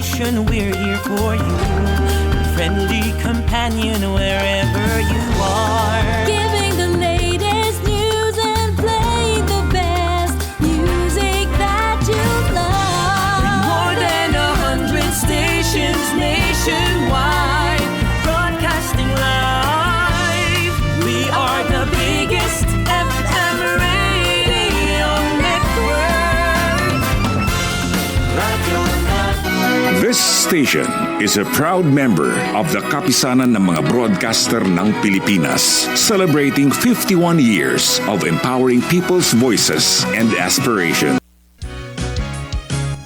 station, we're here for you. Friendly companion wherever you are. Giving the latest news and playing the best music that you love. More than 100 stations nationwide, broadcasting live. We are the biggest FM radio network. This station is a proud member of the Kapisanan ng mga broadcaster ng Pilipinas, celebrating 51 years of empowering people's voices and aspirations.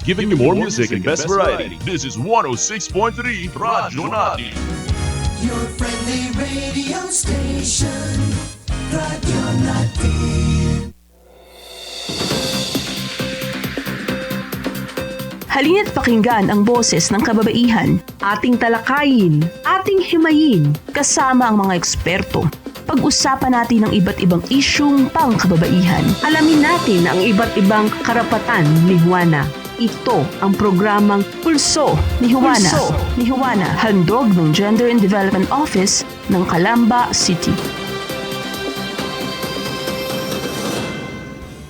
Giving you more music and best variety. This is 106.3 Radyo Natin. Your friendly radio station, Radyo Natin. Halina't pakinggan ang boses ng kababaihan, ating talakayin, ating himayin, kasama ang mga eksperto. Pag-usapan natin ang iba't ibang isyung pangkababaihan. Alamin natin ang iba't ibang karapatan ni Juana. Ito ang programang Pulso ni Juana. Handog ng Gender and Development Office ng Calamba City.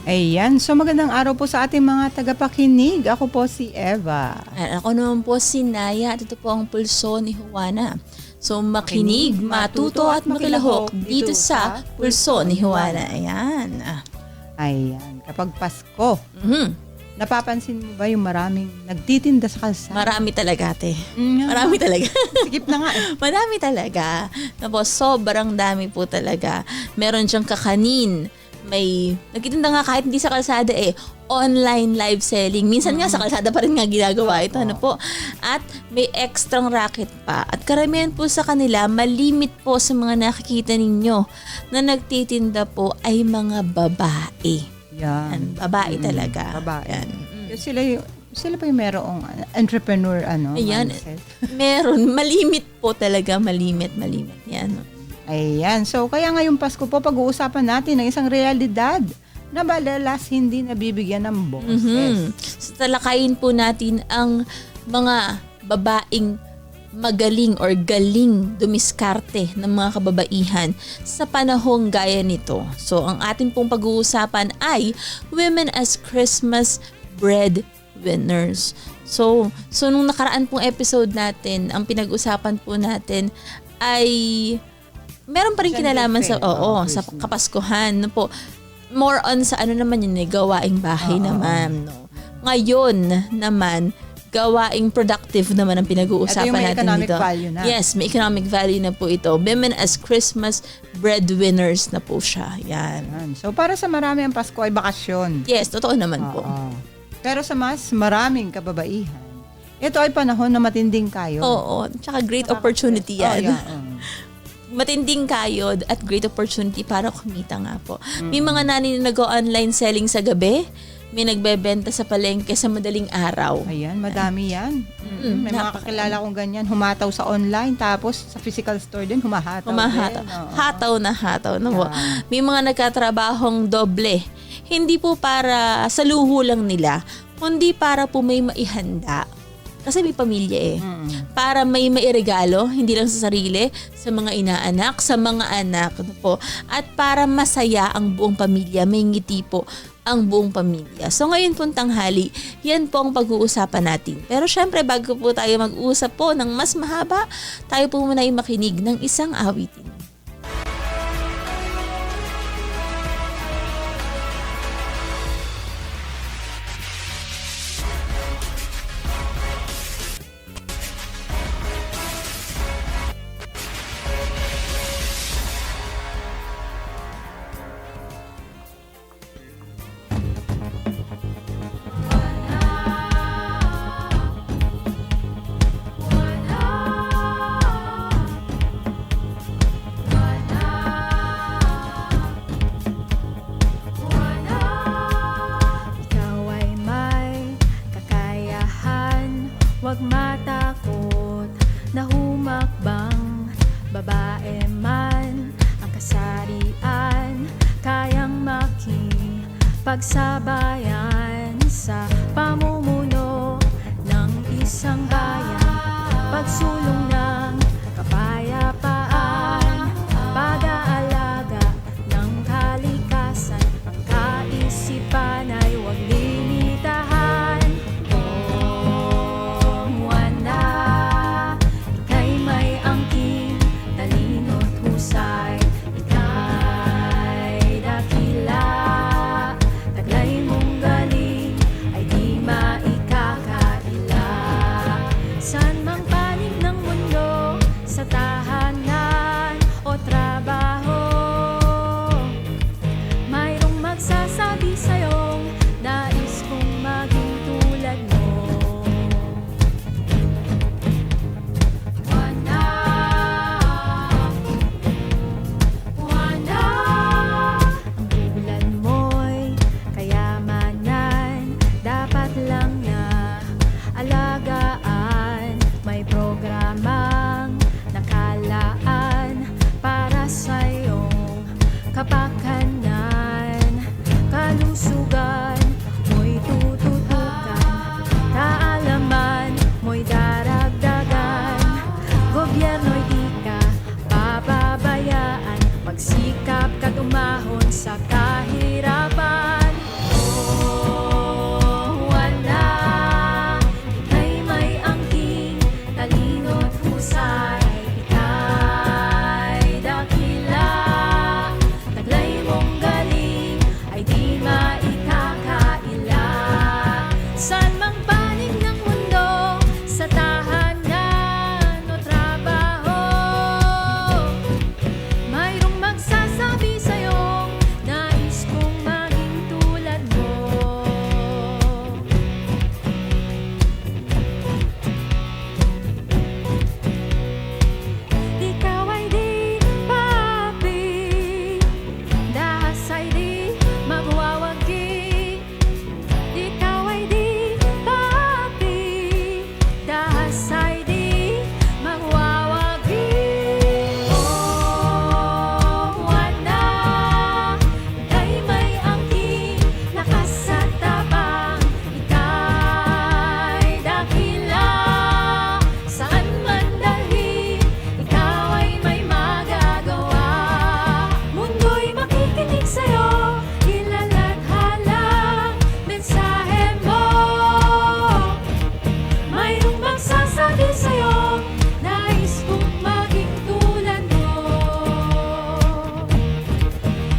Ayan, so magandang araw po sa ating mga tagapakinig. Ako po si Eva. At ako naman po si Naya at ito po ang Pulso ni Juana. So makinig, matuto at makilahok dito sa Pulso ni Juana. Ayan. Ayan, kapag Pasko, napapansin mo ba yung maraming nagtitinda sa kalsada? Marami talaga, ate. Marami talaga. Sikip na nga eh. Marami talaga. Tapos sobrang dami po talaga. Meron diyang kakanin. May nagtitinda nga kahit hindi sa kalsada online live selling. Minsan nga sa kalsada pa rin nga ginagawa ito. Ano po? At may extrang racket pa. At karamihan po sa kanila, malimit po sa mga nakikita ninyo na nagtitinda po ay mga babae. Yan. Babae talaga. Babae. Yan. Sila pa yung merong entrepreneur Ayan. mindset. Meron. Malimit po talaga. Malimit. Yan. Ayan. So, kaya ngayong Pasko po, pag-uusapan natin ng isang realidad na madalas hindi nabibigyan ng boses. So, talakayin po natin ang mga babaeng magaling or galing dumiskarte ng mga kababaihan sa panahong gaya nito. So, ang atin pong pag-uusapan ay Women as Christmas Breadwinners. So nung nakaraan pong episode natin, ang pinag-usapan po natin ay meron pa rin kinalaman sa sa Kapaskuhan, no po. More on sa naman yun, gawaing bahay naman, no. Ngayon naman, gawaing productive naman ang pinag-uusapan natin economic dito. Value na. Yes, may economic value na po ito. Women as Christmas breadwinners na po siya. Yan. So para sa marami ang Pasko ay bakasyon. Yes, totoo naman po. Pero sa mas maraming kababaihan, ito ay panahon na matinding kayo. Oo, tsaka great opportunity yan. Matinding kayod at great opportunity para kumita nga po. May mga nani na nag-online selling sa gabi, may nagbebenta sa palengke sa madaling araw. Ayan, madami yan. May mga kakilala kong ganyan, humataw sa online, tapos sa physical store din, humahataw. Hataw na po. May mga nagkatrabahong doble. Hindi po para sa luho lang nila, kundi para po may maihanda. Kasi may pamilya Para may mairegalo, hindi lang sa sarili, sa mga inaanak, sa mga anak. Po. At para masaya ang buong pamilya, may ngiti po ang buong pamilya. So ngayon pong tanghali, yan po ang pag-uusapan natin. Pero syempre, bago po tayo mag-uusap po ng mas mahaba, tayo po muna ay makinig ng isang awitin. Huwag matakot na humakbang, babae man ang kasarian, kayang makipagsabayan sa pamumuno ng isang bayan. pagsulong ng kapayapaan, pag-aalaga ng kalikasan, ang kaisipan ay huwag limitahan. Oh, Juana, ika'y may angking, talino't husay, ika'y dakila, taglay mong galing ay di maikakaila. San mang panig ng mundo, sa tahanan o trabaho, mayroong magsasabi sa'yong nais kong maging tulad mo. Juana, Juana, ang bulan mo'y kayamanan, dapat lang na alagaan. May programang nakalaan para sa iyong kapakanan. Kalusugan mo'y tututukan, kaalaman mo'y daragdagan. Gobyerno'y di ka pababayaan, magsikap ka't umahon sa kahirapan. Oh, Juana, ika'y may angking, talino't husay, ika'y dakila, taglay mong galing ay di maikakaila. San mang panig ng mundo, sa tahanan o trabaho, mayroong magsasabi sa'yong nais kong maging tulad mo. Ikaw ay di papi, dahas ay di magwawagi. Ikaw ay di papi, dahas ay di magwawagi. Oh, Juana, ika'y may angking, lakas at tapang, ika'y dakila, saan man dalhin, ikaw ay may magagawa. Mundo'y makikinig sa'yo, ilalathala, mensahe mo. Mayroong magsasabi sa'yo, nais kong maging tulad mo.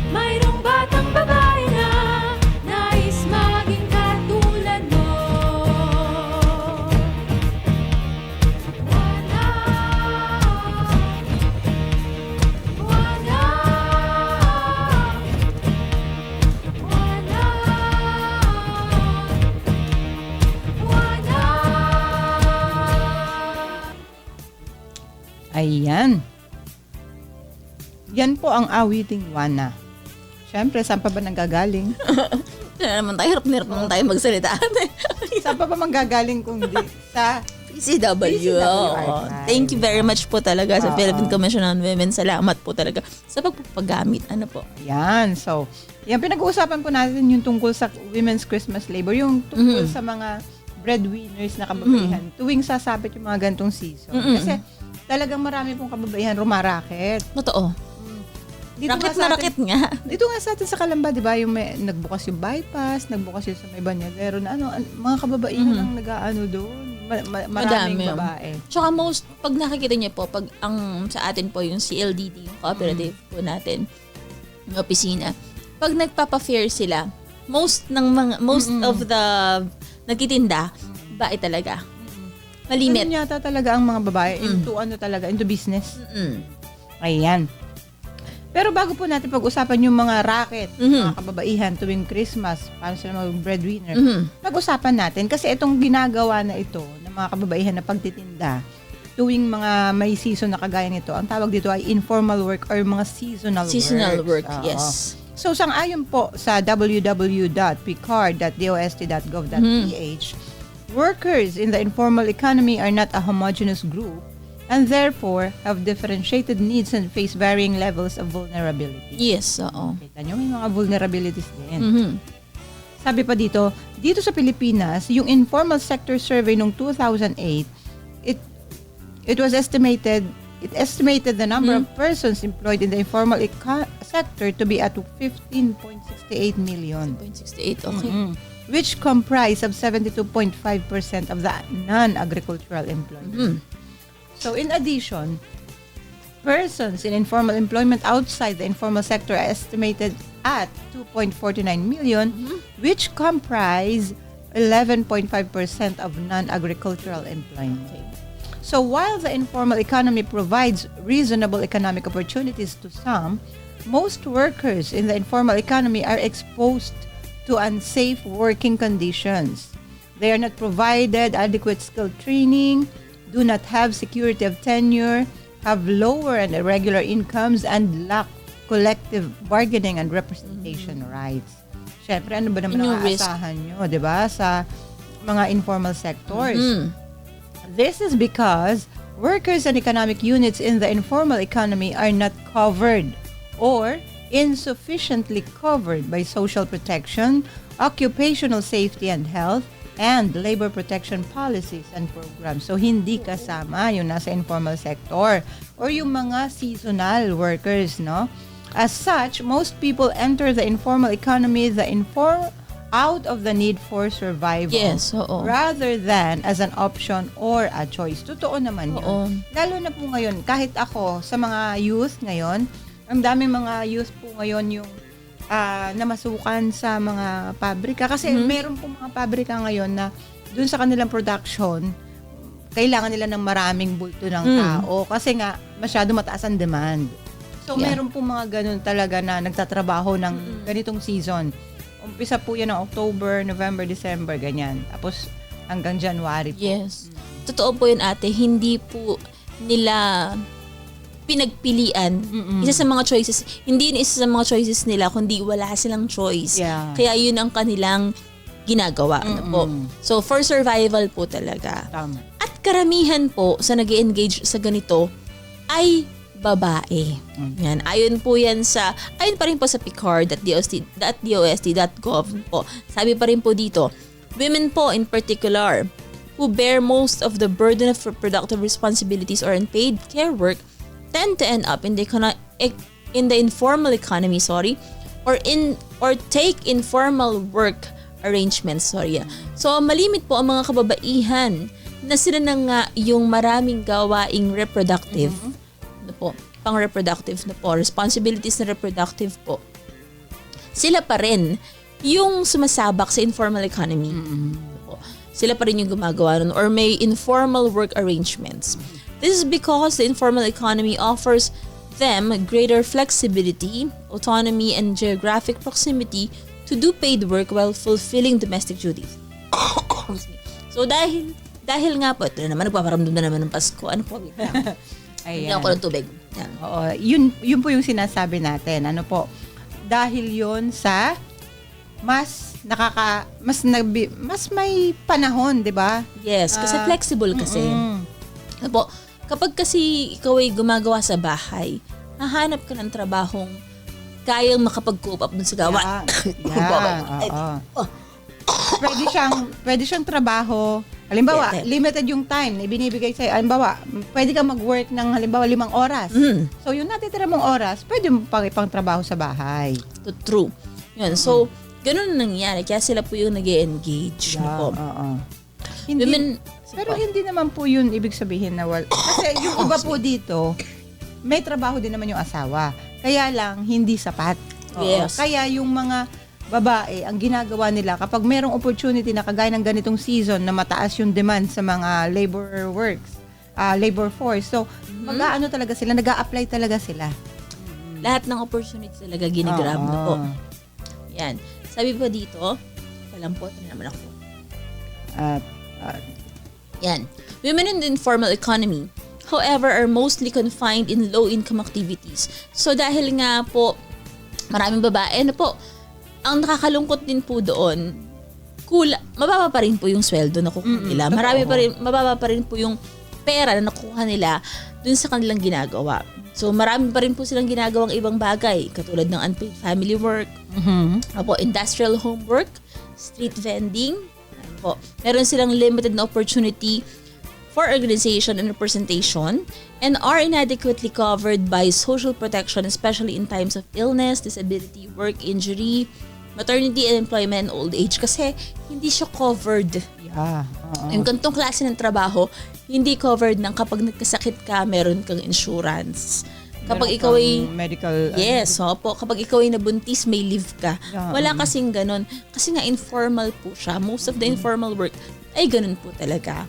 Mayroong batang babae na nais maging katulad mo. Juana, Juana, Juana. Ayan. Yan po ang awiting Juana. Siyempre, saan pa ba nanggagaling? Naman tayo, hirap na hirap naman tayo magsalita. Saan pa ba manggagaling kung di sa PCW. Oo. Thank you very much po talaga sa Philippine Commission on Women. Salamat po talaga sa pagpapagamit. Ano po? Yan. So, yan pinag-uusapan po natin yung tungkol sa Women's Christmas Labor, yung tungkol sa mga breadwinners na kababaihan tuwing sasapit yung mga gantong season. Kasi talagang marami pong kababaihan rumaraket. Totoo. Dito Rakit nga sa na atin- rakit nga. Dito nga sa atin sa Calamba, di ba, yung may, nagbukas yung bypass, nagbukas yung sa may Banyadero na mga kababaihan ang nag-aano doon. Maraming Madami. babae. Tsaka pag nakikita niyo po, pag ang sa atin po yung CLDD, yung cooperative po natin, yung opisina, pag nagpapa-fair sila, most of the nagtitinda, bae talaga. Malimit. Ganun yata talaga ang mga babae into business. Ayan. Pero bago po natin pag-usapan yung mga racket, mga kababaihan tuwing Christmas, paano sila mag-breadwinner, pag-usapan natin kasi itong ginagawa na ito ng mga kababaihan na pagtitinda tuwing mga may season na kagaya nito, ang tawag dito ay informal work or mga seasonal work, Oo. yes. So, sang-ayon po sa www.picard.dost.gov.ph, workers in the informal economy are not a homogeneous group and therefore have differentiated needs and face varying levels of vulnerability. Yes, oo. Kita nyo, may mga vulnerabilities din. Sabi pa dito sa Pilipinas, yung informal sector survey noong 2008, it estimated the number of persons employed in the informal sector to be at 15.68 million. 0.68, okay. Which comprise of 72.5% of the non-agricultural employment. So in addition, persons in informal employment outside the informal sector are estimated at 2.49 million, which comprise 11.5% of non-agricultural employment. Okay. So while the informal economy provides reasonable economic opportunities to some, most workers in the informal economy are exposed to unsafe working conditions. They are not provided adequate skill training, do not have security of tenure, have lower and irregular incomes, and lack collective bargaining and representation rights. Siyempre, ano ba naman ang aasahan nyo, di ba, sa mga informal sectors? This is because workers and economic units in the informal economy are not covered or insufficiently covered by social protection, occupational safety and health, and labor protection policies and programs. So, hindi kasama yung nasa informal sector or yung mga seasonal workers, no? As such, most people enter the informal economy out of the need for survival. Yes, oo. Rather than as an option or a choice. Totoo naman yun. Oo. Lalo na po ngayon, kahit ako, sa mga youth ngayon, ang daming mga youth po ngayon yung namasukan sa mga pabrika. Kasi meron po mga pabrika ngayon na dun sa kanilang production, kailangan nila ng maraming bulto ng tao. Kasi nga, masyado mataas ang demand. So, meron po mga ganun talaga na nagtatrabaho ng ganitong season. Umpisa po yan ng October, November, December, ganyan. Tapos hanggang January po. Yes. Totoo po yun, ate. Hindi po nila pinagpilian. Isa sa mga choices. Hindi yun isa sa mga choices nila, kundi wala silang choice. Yeah. Kaya yun ang kanilang ginagawa. Ano po. So, for survival po talaga. Tama. At karamihan po sa nag-engage sa ganito ay babae. Yan. Ayon pa rin po sa picard.dost.gov po. Sabi pa rin po dito, women po in particular who bear most of the burden of reproductive responsibilities or unpaid care work tend to end up in the informal economy, or take informal work arrangements, So malimit po ang mga kababaihan na sila na nga yung maraming gawaing reproductive. Pang-reproductive na po, responsibilities na reproductive po, sila pa rin yung sumasabak sa informal economy. Sila pa rin yung gumagawa nun or may informal work arrangements. This is because the informal economy offers them greater flexibility, autonomy, and geographic proximity to do paid work while fulfilling domestic duties. So dahil nga po, ito na naman, nagpaparamdam na naman ng Pasko. Ano po? Hindi ako ng tubig. Yan. Oo, yun po yung sinasabi natin. Ano po? Dahil yun sa mas may panahon, 'di ba? Yes, kasi flexible kasi. Ano po? Kapag kasi ikaw ay gumagawa sa bahay, hahanap ka ng trabahong kayang makapag-cope up dun sa gawa. Pwede siyang trabaho. Halimbawa, limited yung time na ibinibigay sa'yo. Halimbawa, pwede kang mag-work ng 5 oras. So, yung natitira mong oras, pwede mo pang ipang trabaho sa bahay. True. Yun. So, ganun na nangyari. Kaya sila po yung nag-e-engage. Pero hindi naman po yun ibig sabihin na wala. Kasi yung iba po dito, may trabaho din naman yung asawa. Kaya lang, hindi sapat. Yes. Kaya yung mga babae, ang ginagawa nila, kapag merong opportunity na kagaya ng ganitong season na mataas yung demand sa mga labor force. So, mag-aano talaga sila, nag-a-apply talaga sila. Lahat ng opportunity talaga ginigrab na po. Yan. Sabi po dito, palampot na naman ako. Yan. Women in the informal economy, however, are mostly confined in low-income activities. So, dahil nga po, maraming babae, ang nakakalungkot din po doon, mababa pa rin po yung sweldo na kukuha nila. Mababa pa rin po yung pera na nakukuha nila dun sa kanilang ginagawa. So, marami pa rin po silang ginagawang ibang bagay, katulad ng unpaid family work, industrial homework, street vending. Meron silang limited na opportunity for organization and representation and are inadequately covered by social protection, especially in times of illness, disability, work injury, maternity and employment and old age. Kasi hindi siya covered. Yeah. Yung ganitong klase ng trabaho, hindi covered ng kapag nagkasakit ka, meron kang insurance. Kapag Meron ikaw ay kang medical... yes, opo. Kapag ikaw ay nabuntis, may leave ka. Yeah. Wala kasing ganun. Kasi nga informal po siya. Most of the informal work ay ganun po talaga.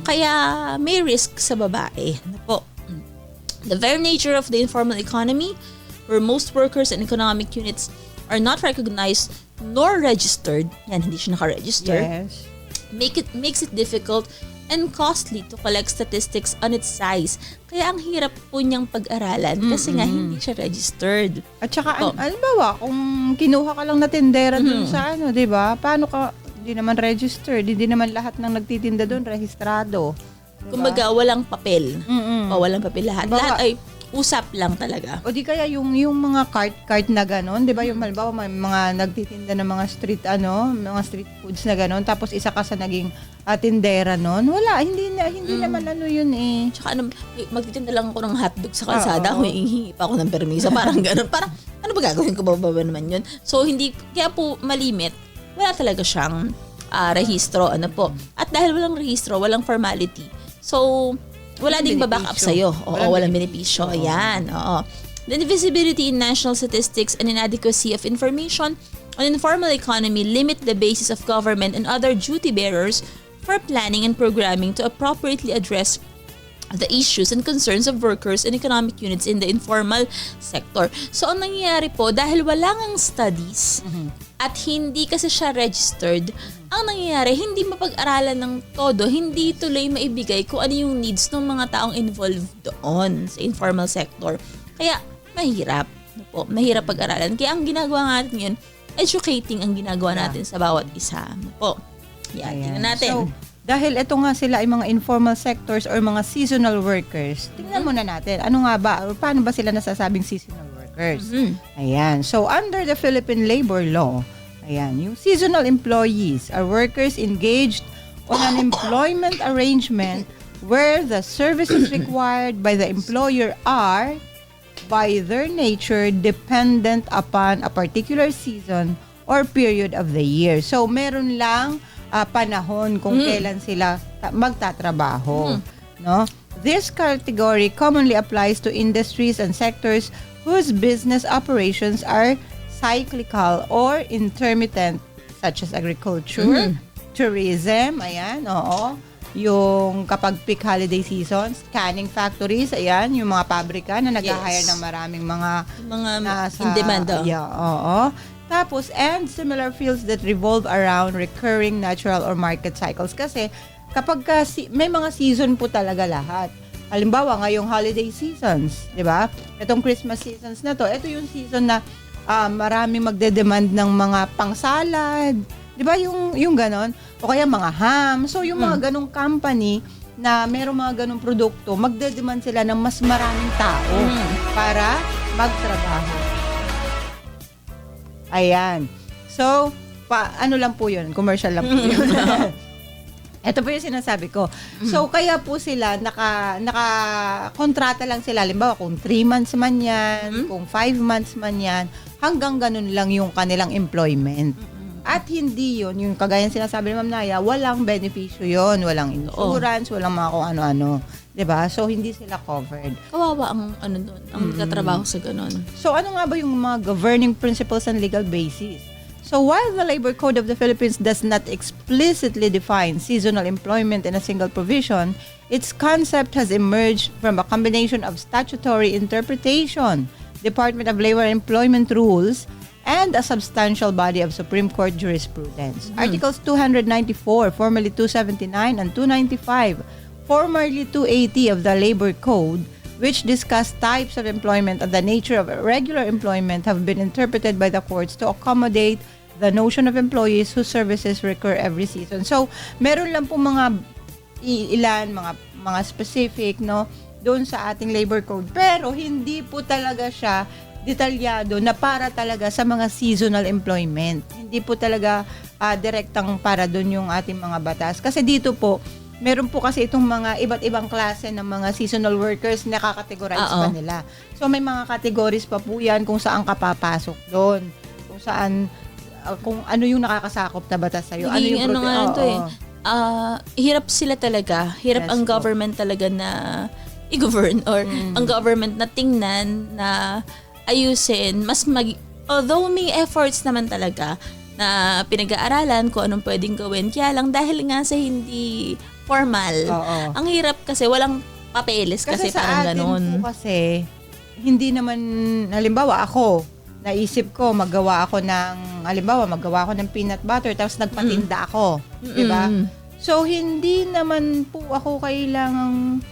Kaya may risk sa babae. Ano po? The very nature of the informal economy, where most workers and economic units are not recognized nor registered, yan, hindi siya naka-register, Yes. makes it difficult and costly to collect statistics on its size. Kaya ang hirap po niyang pag-aralan kasi nga hindi siya registered. At saka, Oh. alimbawa, kung kinuha ka lang na tindera dun sa di ba? Paano ka, hindi naman registered, hindi naman lahat ng nagtitinda dun rehistrado. Diba? Kumbaga, walang papel. O, walang papel lahat. Diba? Lahat ay usap lang talaga. O di kaya yung mga cart na ganon, 'di ba? Yung halimbawa may mga nagtitinda ng mga mga street foods na ganon, tapos isa ka sa naging tindera noon. Wala, hindi naman yun eh. Tsaka magtitinda lang ako ng hotdog sa kalsada, Oo. humihingi pa ako ng permiso. Parang gano'n. Parang, ano ba gagawin ko? Bababa naman yun. So, hindi, kaya po malimit. Wala talaga siyang rehistro. Ano po. At dahil walang rehistro, walang formality. So, wala ding baback up sa'yo. Oo, walang benepisyo. Ayan, oo. The invisibility in national statistics and inadequacy of information on informal economy limit the basis of government and other duty bearers for planning and programming to appropriately address the issues and concerns of workers and economic units in the informal sector. So, ang nangyayari po, dahil wala ngang studies at hindi kasi siya registered, ang nangyayari, hindi mapag-aralan ng todo, hindi tuloy maibigay kung ano yung needs ng mga taong involved doon sa informal sector. Kaya, mahirap. Ano po, mahirap pag-aralan. Kaya ang ginagawa natin yun, educating ang ginagawa natin sa bawat isa. Ano po. Yan, tingnan natin. So, dahil ito nga sila ay mga informal sectors or mga seasonal workers, tingnan muna natin, ano nga ba, or paano ba sila nasasabing seasonal workers? Ayan. So, under the Philippine labor law, ayan, yung seasonal employees are workers engaged on an employment arrangement where the services required by the employer are, by their nature, dependent upon a particular season or period of the year. So, meron lang panahon kung kailan sila magtatrabaho. No? This category commonly applies to industries and sectors whose business operations are cyclical or intermittent, such as agriculture, tourism, ayan, oo. Yung kapag peak holiday seasons, canning factories, ayan, yung mga pabrika na nag-hire ng maraming mga in demand. Yeah, oo. Tapos, and similar fields that revolve around recurring natural or market cycles. Kasi, kapag may mga season po talaga lahat. Halimbawa, ngayong holiday seasons, di ba? Itong Christmas seasons na to, ito yung season na maraming magde-demand ng mga pang-salad. Di ba? Yung ganon. O kaya mga ham. So, yung mga ganong company na merong mga ganong produkto, magde-demand sila ng mas maraming tao para magtrabaho. Ayan. So, ano lang po yun? Commercial lang po yun. Ito po yung sinasabi ko. So, kaya po sila, naka-kontrata lang sila. Halimbawa, kung 3 months man yan, kung 5 months man yan, hanggang ganun lang yung kanilang employment. At hindi yun, yung kagaya sinasabi ni Ma'am Naya, walang benepisyo yun, walang insurance, walang mga kung ano-ano. 'Di ba? So, hindi sila covered. Kawawa ang doon, ang katrabaho sa ganun. So, ano nga ba yung mga governing principles and legal basis? So, while the Labor Code of the Philippines does not explicitly define seasonal employment in a single provision, its concept has emerged from a combination of statutory interpretation, Department of Labor Employment rules, and a substantial body of Supreme Court jurisprudence. Articles 294, formerly 279, and 295, formerly 280 of the Labor Code, which discuss types of employment and the nature of regular employment, have been interpreted by the courts to accommodate the notion of employees whose services recur every season. So, meron lang po mga specific, no, doon sa ating Labor Code. Pero hindi po talaga siya detalyado na para talaga sa mga seasonal employment. Hindi po talaga direktang para doon yung ating mga batas. Kasi dito po, meron po kasi itong mga iba't ibang klase ng mga seasonal workers na nakakategorize pa nila. So may mga categories pa po yan kung saan ka papasok doon. Kung saan, kung ano yung nakakasakop na batas sa'yo. Ano yung hirap sila talaga. Hirap ang government talaga na i-govern or ang government na tingnan na ayusin. Although may efforts naman talaga na pinag-aaralan kung anong pwedeng gawin. Kaya lang dahil nga sa hindi formal, ang hirap kasi walang papeles kasi parang ganun. Kasi sa atin po kasi, hindi naman, halimbawa ako, naisip ko, magawa ako ng peanut butter, tapos nagpatinda ako. Diba? So, hindi naman po ako kailangang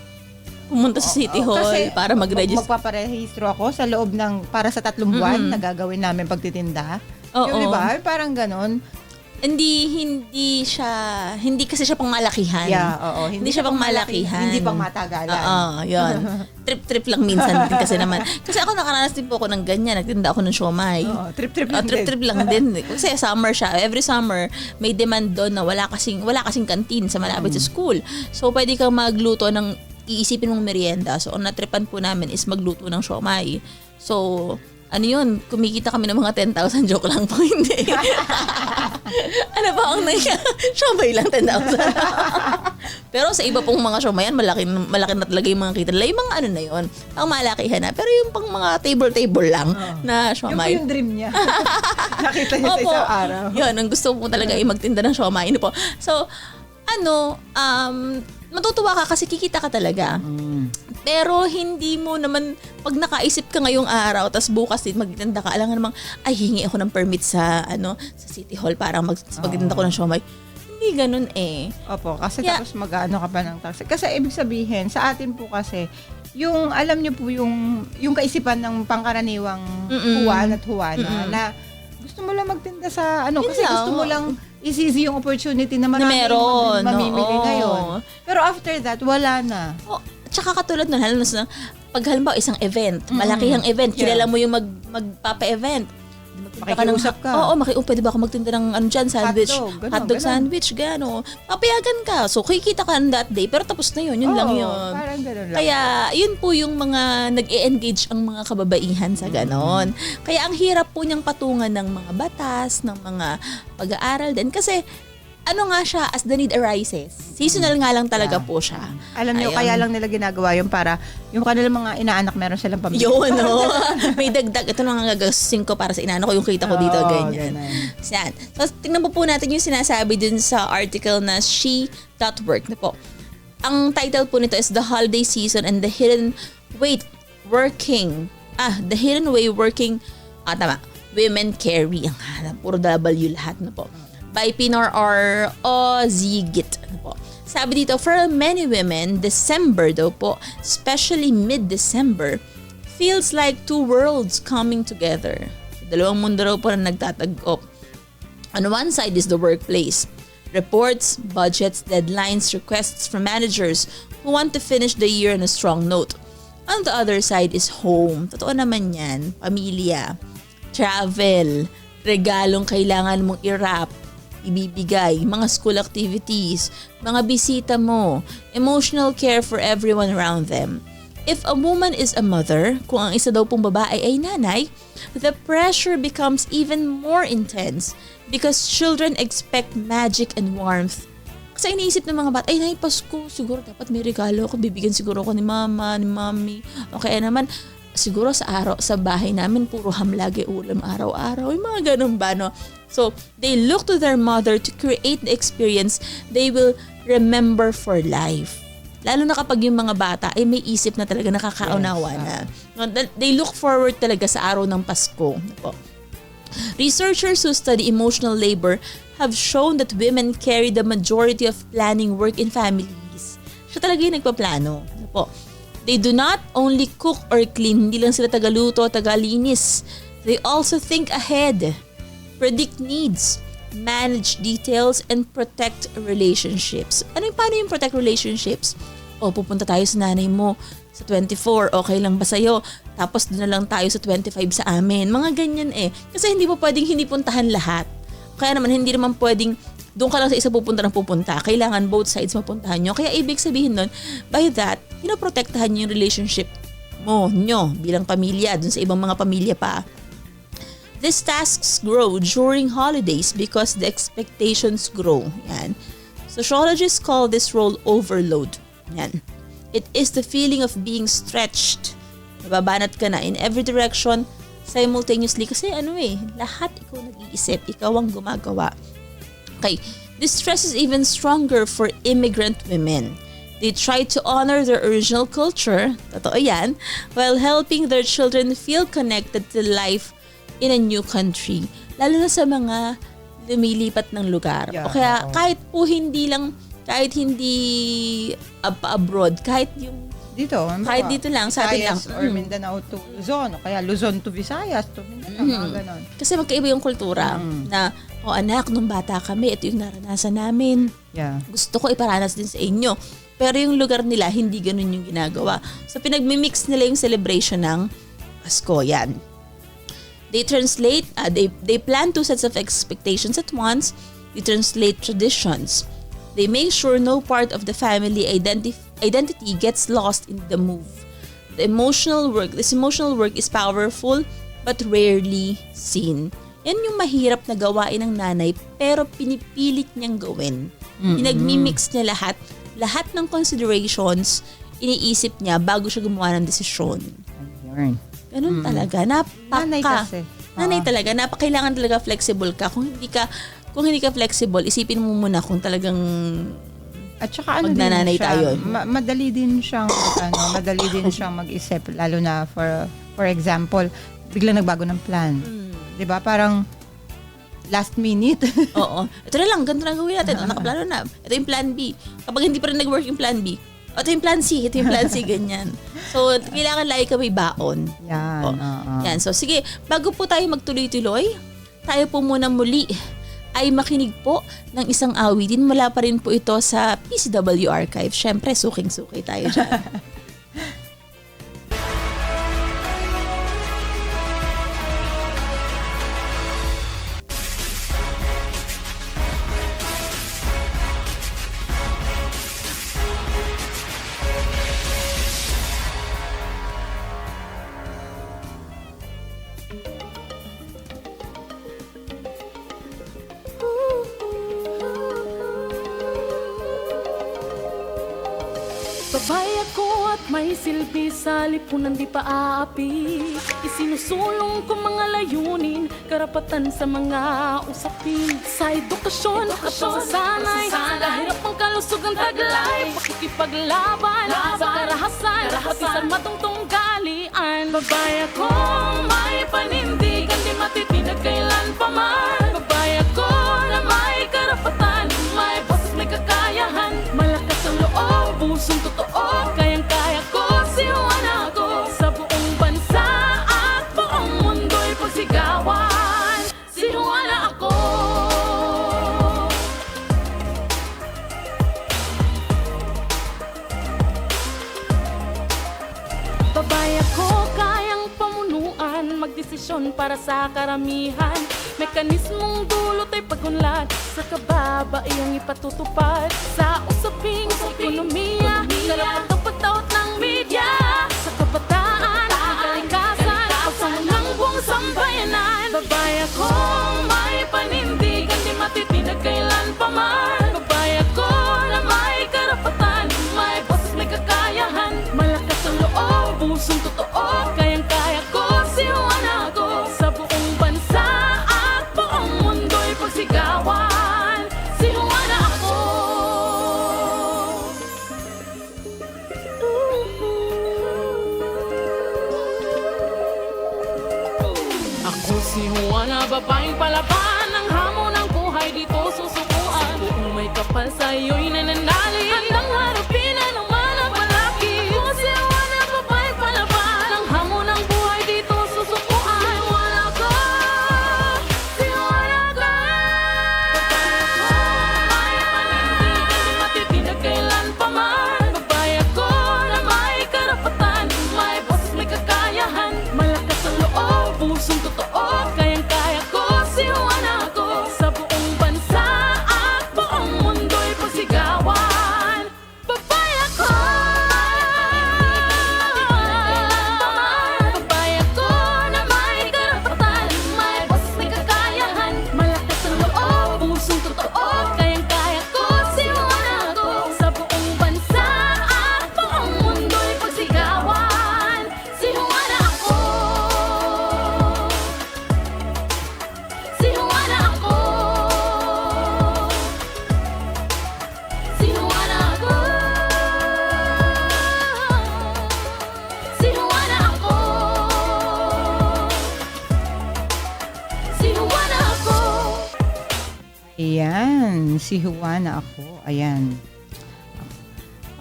pumunta sa City Hall para mag-register. Magpaparehistro ako sa loob ng, para sa 3 buwan na gagawin namin pagtitinda. Yung diba? Parang ganon. Hindi kasi siya pang malakihan. Yeah, Hindi siya pang malakihan. Hindi pang matagalan. Yun. Trip lang minsan din kasi naman. Kasi ako nakaranas din po ako ng ganyan. Nagtinda ako ng siomay. Trip lang din. Trip lang din. Kasi summer siya. Every summer, may demand doon na wala kasing canteen sa malapit sa school. So, pwede kang magluto ng iisipin mong merienda. So, ang natripan po namin is magluto ng siomay. So, ano yun, kumikita kami ng mga 10,000, joke lang po, hindi. Ano ba ang siomay lang 10,000. Pero sa iba pong mga siomayan, malaki na talaga yung mga kita nila. Yung mga ano na yun, ang malakihan na. Pero yung pang mga table lang na siomay. Yung dream niya. Nakita niya sa isang araw. Yun, ang gusto mo talaga ay magtinda ng siomay. Po. So, matutuwa ka kasi kikita ka talaga. Pero hindi mo naman, pag nakaisip ka ngayong araw, tas bukas din magtinda ka, alam nga namang, ay hingi ako ng permit sa City Hall para magtinda ko ng siomay. Hindi ganun eh. Opo, kasi tapos mag-ano ka pa ng tax. Kasi ibig sabihin, sa atin po kasi, yung alam niyo po yung kaisipan ng pangkaraniwang huwan at huwana na gusto mo lang magtinda sa kasi gusto mo lang easy yung opportunity na maraming mamimili ngayon. Pero after that, wala na. Tsaka katulad nun, pag halimbawa isang event, malakihang event, kilala mo yung magpapa-event. Makikiusap ka. Pwede ba ako magtinda ng sandwich? Hotdog sandwich, gano'n. Papayagan ka. So, kikita ka on that day, pero tapos na yun. Yun lang yun. Parang gano'n lang. Kaya, yun po yung mga nag-e-engage ang mga kababaihan sa gano'n. Kaya, ang hirap po niyang patungan ng mga batas, ng mga pag-aaral din. Kasi, siya, as the need arises. Seasonal nga lang talaga po siya. Alam niyo, kaya lang nila ginagawa yun para yung kanilang mga inaanak meron silang pamilya. Yun, May dagdag. Ito lang ang gagastusin ko para sa inaanak ko, yung kita ko dito, ganyan. Yan. So, tingnan po natin yung sinasabi dun sa article na she.work na po. Ang title po nito is The Holiday Season and the Hidden Way Working Women Carry. Ang hanap, puro W lahat na po. By Pinor or Ozigit. Sabi dito, for many women, December daw po, especially mid-December, feels like two worlds coming together. Dalawang mundo raw po na nagtatag-op. On one side is the workplace. Reports, budgets, deadlines, requests from managers who want to finish the year on a strong note. On the other side is home. Totoo naman yan. Pamilya. Travel. Regalong kailangan mong i-wrap. Ibibigay, mga school activities, mga bisita mo, emotional care for everyone around them. If a woman is a mother, kung ang isa daw pong babae ay nanay, the pressure becomes even more intense because children expect magic and warmth. Kasi iniisip ng mga bata, ay nay, Pasko, siguro dapat may regalo ako, bibigyan siguro ako ni mama, ni mami. Okay naman, siguro sa bahay namin, puro hamlagi ulam araw-araw. Yung mga ganun ba, no? So, they look to their mother to create the experience they will remember for life. Lalo na kapag yung mga bata ay may isip na talaga nakakaunawa na. They look forward talaga sa araw ng Pasko. Researchers who study emotional labor have shown that women carry the majority of planning work in families. Siya talaga yung nagpaplano. They do not only cook or clean, hindi lang sila tagaluto, tagalinis. They also think ahead, predict needs, manage details, and protect relationships. Paano yung protect relationships? Pupunta tayo sa nanay mo sa 24, okay lang ba sa'yo? Tapos doon na lang tayo sa 25 sa amin. Mga ganyan eh. Kasi hindi po pwedeng hindi puntahan lahat. Kaya naman hindi naman pwedeng doon ka lang sa isa pupunta. Kailangan both sides mapuntahan nyo. Kaya ibig sabihin nun, by that, pinoprotektahan nyo yung relationship nyo bilang pamilya, dun sa ibang mga pamilya pa. These tasks grow during holidays because the expectations grow. Yan. Sociologists call this role overload. Yan. It is the feeling of being stretched. Nababanat ka na in every direction simultaneously kasi lahat ikaw nag-iisip, ikaw ang gumagawa. Okay, this stress is even stronger for immigrant women. They try to honor their original culture, totoo yan, while helping their children feel connected to life in a new country. Lalo na sa mga lumilipat ng lugar. Yeah, o kaya kahit hindi abroad, kahit yung kahit dito lang, sa atin lang. Or Mindanao to Luzon, o kaya Luzon to Visayas, to Mindanao, mga ganon. Kasi magkaiba yung kultura na, anak, nung bata kami, ito yung naranasan namin. Yeah. Gusto ko iparanas din sa inyo. Pero yung lugar nila, hindi ganun yung ginagawa. So, pinagmimix nila yung celebration ng Pasko. Yan. They translate, they plan two sets of expectations at once. They translate traditions. They make sure no part of the family identity gets lost in the move. This emotional work is powerful but rarely seen. Yan yung mahirap na gawain ng nanay pero pinipilit niyang gawin. Pinagmimix niya lahat ng considerations, iniisip niya bago siya gumawa ng desisyon. Ayun. Ganun talaga. Nanay kasi. Nanay talaga. Kailangan talaga flexible ka. Kung hindi ka flexible, isipin mo muna kung talagang at saka magnananay tayo. Madali din siyang mag-isip lalo na for example, biglang nagbago ng plan. 'Di ba? Parang last minute. Oo. Ito na lang, ganito na gawin natin. Nakaplano na. Ito yung plan B. Kapag hindi pa rin nag-work yung plan B, ito yung plan C. Ganyan. So, kailangan lagi ka may baon. Yan. Yan. So, sige, bago po tayo magtuloy-tuloy, tayo po muna muli ay makinig po ng isang awitin. Mula pa rin po ito sa PCW Archive. Syempre, suking-suki tayo dyan. Babae ako at may silbi sa lipunan di pa aapi. Isinusulong ko mga layunin, karapatan sa mga usapin. Sa edukasyon at pagsasanay, kahirap ang kalusugan taglay. Pakikipaglaban sa karahasan, pati sa matungtong galian. Babae ako may panindigan, di matitinag kailan pa man. Babae ako na may karapatan, may boses, may kakayahan. Malakas ang loob, pusong totoo, kayang-kaya ko, siwana ako. Sa buong bansa at buong mundo'y pagsigawan, siwana ako. Babae ako, kayang pamunuan, magdesisyon para sa karamihan. Mekanismong dulot ay pagunlad, sa kababaihang ipatutupad. Sa usaping sa ekonomiya, karapatang pagtaot ng media. Sa kabataan, kalikasan, pagsangang buong sambayanan. Babae ako, may panindigan, di matitinag kailan pa man. Babae ako na may karapatan, may boses, may kakayahan. Malakas ang loob, pusong totoo, kayang-kaya ko, siwana ako. Sa buong bansa at buong mundo'y pagsigawan, siwana ako. Ako si Juana, babaeng palaban, ang hamon ng buhay dito susukuan. Buong may kapal sa'yo'y nananali, handang harapin ang naman ang malaki. Ako si Juana, babaeng palaban, ang hamon ng buhay dito susukuan. Siwana ko, siwana ko. Babae ako, may panindigan, di matitinag kailan pa man. Babae ako na may karapatan, may boses, may kakayahan. Malakas ang loob, pusong totoo, kayang-kaya ko, siwana ako. Sa buong bansa at Ayan, si Juana ako. Ayan.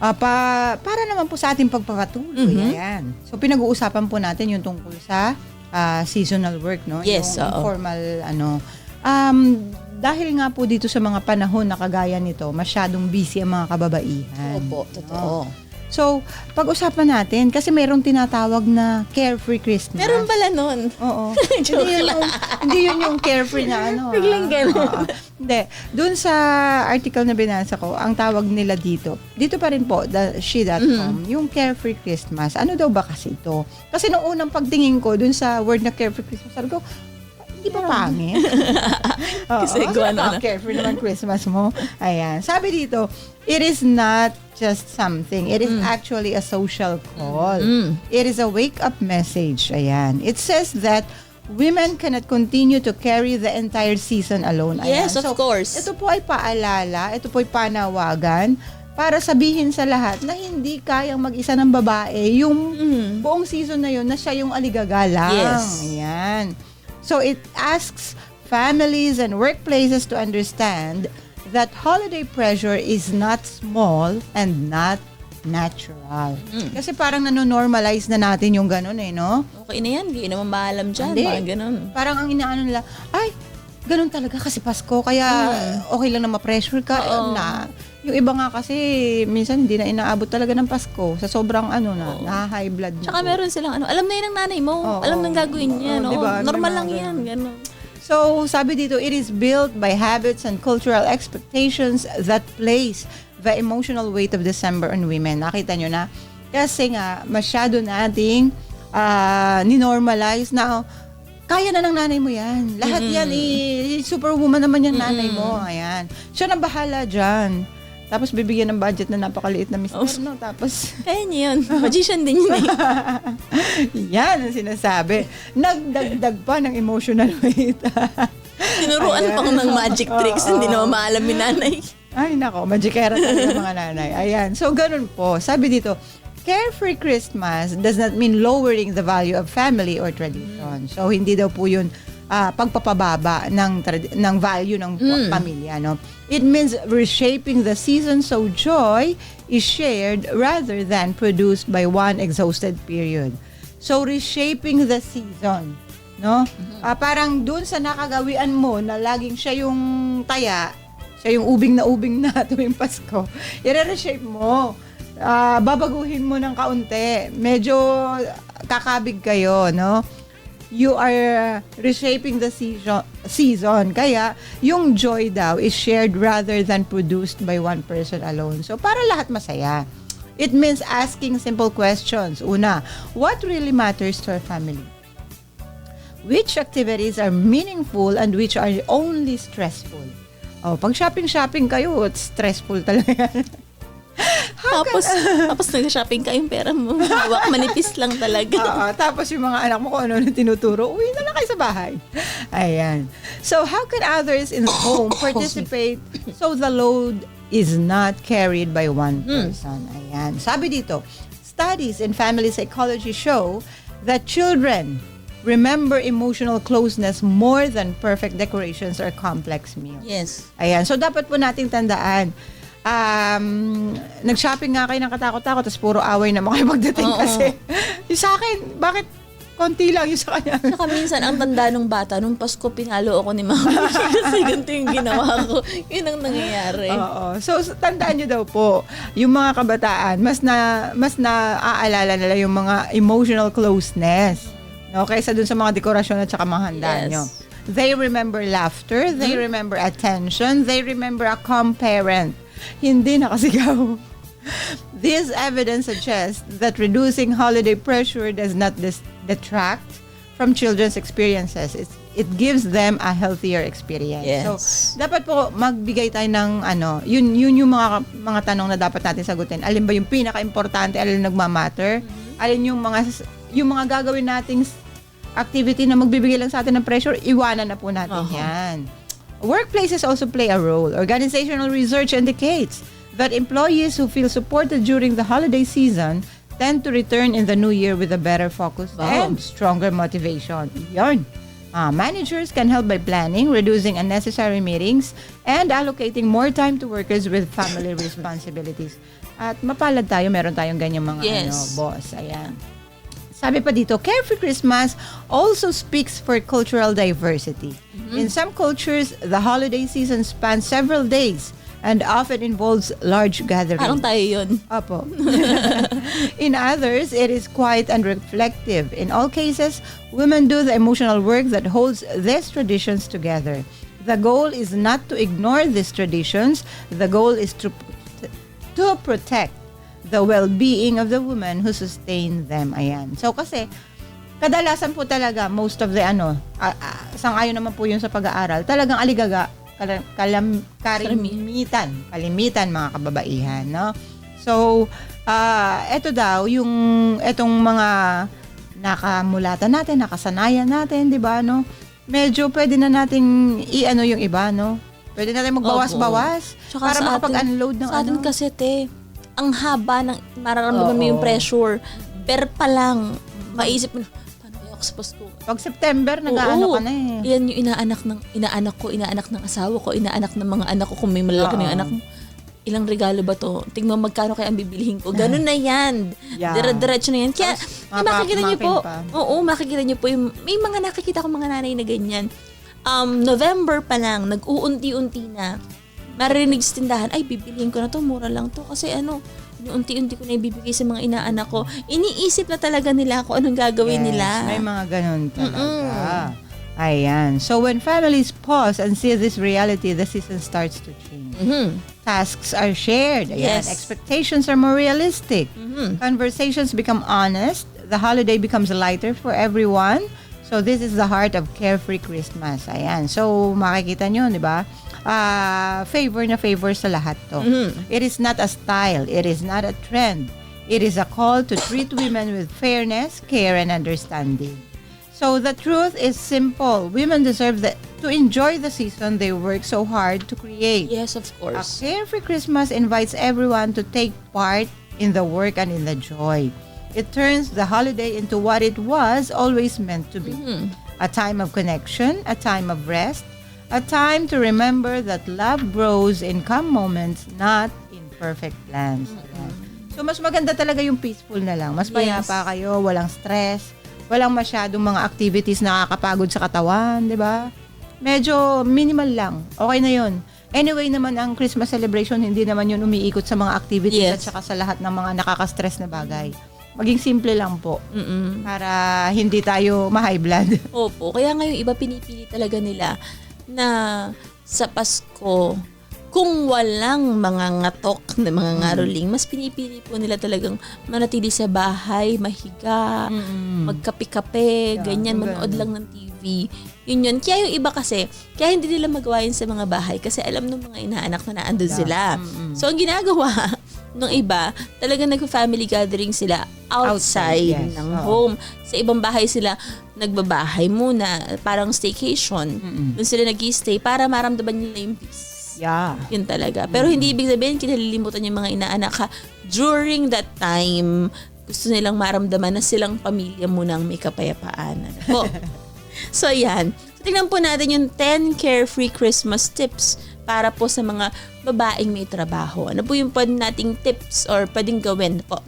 Para naman po sa ating pagpapatuloy. Ayan. So, pinag-uusapan po natin yung tungkol sa seasonal work, no? Yes, yung oo. informal, dahil nga po dito sa mga panahon na kagaya nito, masyadong busy ang mga kababaihan. Opo, totoo. So, pag-usapan natin, kasi mayroong tinatawag na carefree Christmas. Meron pala nun. Oo. Joke Hindi yun yung carefree na ano. Biglang ganun. Hindi. Doon sa article na binasa ko, ang tawag nila dito pa rin po, she.com, yung carefree Christmas. Ano daw ba kasi ito? Kasi nung unang pagtingin ko doon sa word na carefree Christmas, sabi ko, hindi ba pangit? Kasi ano. Carefree naman Christmas mo. Ayan. Sabi dito, it is not just something. It is actually a social call. It is a wake-up message. Ayan. It says that women cannot continue to carry the entire season alone. Ayan. Yes, of course. Ito po ay paalala, ito po ay panawagan para sabihin sa lahat na hindi kayang mag-isa ng babae yung buong season na yun na siya yung aligagalang. Yes. Ayan. So it asks families and workplaces to understand that holiday pressure is not small and not natural. Kasi parang nanonormalize na natin yung ganun no? Okay na yan, hindi naman maalam dyan. Hindi. Mga ganun. Parang ang inaano nila, ay, ganun talaga kasi Pasko, kaya okay lang na ma-pressure ka. Na. Yung iba nga kasi, minsan hindi na inaabot talaga ng Pasko. Sa sobrang na-high blood na. Tsaka meron silang alam na yun ng nanay mo. Alam nang gagawin niya. Diba? Normal lang yan. Ganun. So, sabi dito, it is built by habits and cultural expectations that place the emotional weight of December on women. Nakita nyo na? Kasi nga, masyado nating ninormalize na, kaya na ng nanay mo yan. Lahat yan, superwoman naman yung nanay mo. Ayan. Siya na bahala dyan. Tapos bibigyan ng budget na napakaliit na mister, no? Tapos, kaya niya yun. Magician din yun eh. yan ang sinasabi. Nagdagdag pa ng emotional weight. Tinuruan pang ng magic tricks. Hindi naman maalam ni nanay. Ay, nako. Magikera talaga mga nanay. Ayan. So, ganun po. Sabi dito, carefree Christmas does not mean lowering the value of family or tradition. So, hindi daw po yun pagpapababa ng value ng pamilya, no? It means reshaping the season so joy is shared rather than produced by one exhausted period. So reshaping the season, no? Parang dun sa nakagawian mo na laging siya yung taya, siya yung ubing na tuwing Pasko. I-reshape mo. Babaguhin mo ng kaunti. Medyo kakabig kayo, no? You are reshaping the season. Kaya, yung joy daw is shared rather than produced by one person alone. So, para lahat masaya. It means asking simple questions. Una, what really matters to our family? Which activities are meaningful and which are only stressful? Pag shopping kayo, it's stressful talaga. Tapos nag-shopping ka yung pera mo. Hawak, manipis lang talaga. Tapos yung mga anak mo kung ano tinuturo, uwi na lang kayo sa bahay. Ayan. So, how can others in the home participate so the load is not carried by one person? Ayan. Sabi dito, studies in family psychology show that children remember emotional closeness more than perfect decorations or complex meals. Yes. Ayan. So, dapat po nating tandaan, nag-shopping nga kayo ng katakot-takot tapos puro away naman kayo pagdating kasi yung sa akin, bakit konti lang yung sa kanya? Saka minsan, ang tanda nung bata, nung Pasko, pinalo ako ni mama kasi ganito yung ginawa ko. Yun ang nangyayari. So, tandaan nyo daw po, yung mga kabataan, mas naaalala nila yung mga emotional closeness. No? Kaysa dun sa mga dekorasyon at saka mga handa nyo. They remember laughter, they remember attention, they remember a calm parent. Hindi nakasigaw. This evidence suggests that reducing holiday pressure does not detract from children's experiences. It gives them a healthier experience. Yes. So, dapat po magbigay tayo ng yun yung mga tanong na dapat natin sagutin. Alin ba yung pinaka-importante, alin nagmamatter? Alin yung mga gagawin nating activity na magbibigay lang sa atin ng pressure, iwanan na po natin yan. Workplaces also play a role. Organizational research indicates that employees who feel supported during the holiday season tend to return in the new year with a better focus and stronger motivation. Yan. Managers can help by planning, reducing unnecessary meetings, and allocating more time to workers with family responsibilities. At mapalad tayo, meron tayong ganyan mga boss. Ayan. Sabi pa dito, Carefree Christmas also speaks for cultural diversity. In some cultures, the holiday season spans several days and often involves large gatherings. Parang tayo yun. Opo. In others, it is quiet and reflective. In all cases, women do the emotional work that holds these traditions together. The goal is not to ignore these traditions. The goal is to protect the well-being of the women who sustain them. Ayan. So kasi, kadalasan po talaga, most of the sang-ayon naman po yun sa pag-aaral, talagang aligaga, kalimitan mga kababaihan, no? So, eto daw, etong mga nakamulatan natin, nakasanayan natin, di ba, no? Medyo pwede na nating yung iba, no? Pwede natin magbawas-bawas para makapag-unload ng Sa atin kasi, ang haba ng mararamdaman mo yung pressure. Pero pa lang, maisip mo na, paano kaya ako sa Pasko? Pag September, nag-aano ka na eh. Ilan yung inaanak ko, inaanak ng asawa ko, inaanak ng mga anak ko, kung may malalaki na yung anak mo. Ilang regalo ba to? Tingnan mo magkano kaya ang bibilihin ko. Ganun na yan. Dire-diretso na yan. Kaya, makikita niyo po. Makikita niyo po. May mga nakikita ko mga nanay na ganyan. November pa lang, nag-uunti-unti na. Marinig sa tindahan, ay, bibilihin ko na to, mura lang to. Kasi unti-unti ko na ibibigay sa mga inaanak ko. Iniisip na talaga nila kung anong gagawin nila. May mga ganun talaga. Ayan. So when families pause and see this reality, the season starts to change. Tasks are shared. Ayan. Yes. Expectations are more realistic. Conversations become honest. The holiday becomes lighter for everyone. So this is the heart of Carefree Christmas. Ayan. So makikita nyo, di ba? Favor sa lahat to. It is not a style. It is not a trend. It is a call to treat women with fairness, care, and understanding. So the truth is simple. Women deserve to enjoy the season they work so hard to create. Yes, of course. A Carefree Christmas invites everyone to take part in the work and in the joy. It turns the holiday into what it was always meant to be. A time of connection, a time of rest, a time to remember that love grows in calm moments, not in perfect plans. So mas maganda talaga yung peaceful na lang. Mas payapa kayo, walang stress, walang masyadong mga activities na nakakapagod sa katawan, di ba? Medyo minimal lang. Okay na yun. Anyway naman, ang Christmas celebration, hindi naman yun umiikot sa mga activities at saka sa lahat ng mga nakaka-stress na bagay. Maging simple lang po. Para hindi tayo ma-high blood. Opo. Kaya ngayon iba pinipili talaga nila na sa Pasko, kung walang mga ngatok na mga ngaruling, mas pinipili po nila talagang manatili sa bahay, mahiga, magkape-kape, ganyan, manood lang ng TV. Yun. Kaya yung iba kasi, kaya hindi nila magawa yun sa mga bahay kasi alam ng mga inaanak na naandun sila. So, ang ginagawa ng iba, talagang nag-family gathering sila outside ng home. Sa ibang bahay sila nagbabahay muna, parang staycation. Doon sila nag-stay para maramdaman nila yung peace. Yun talaga. Pero hindi ibig sabihin kinalilimutan yung mga inaanak during that time. Gusto nilang maramdaman na silang pamilya muna ang may kapayapaan. So yan. So, tingnan po natin yung 10 Carefree Christmas tips para po sa mga babaeng may trabaho. Ano po yung pwede nating tips or pwedeng gawin po?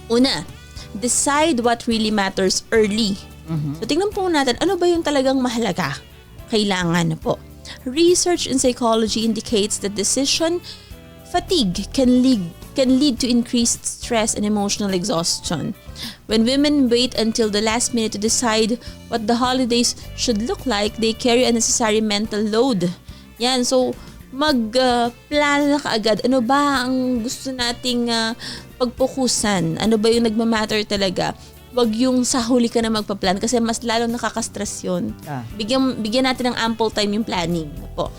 Una, decide what really matters early. So tingnan po natin, ano ba yung talagang mahalaga? Kailangan po. Research in psychology indicates that decision fatigue can lead to increased stress and emotional exhaustion. When women wait until the last minute to decide what the holidays should look like, they carry unnecessary mental load. Yan, so mag-plan na kaagad. Ano ba ang gusto nating pagpukusan? Ano ba yung nagmamatter talaga? Wag yung sa huli ka na magpa-plan kasi mas lalong nakaka-stress yun. Bigyan natin ng ample time yung planning. Po.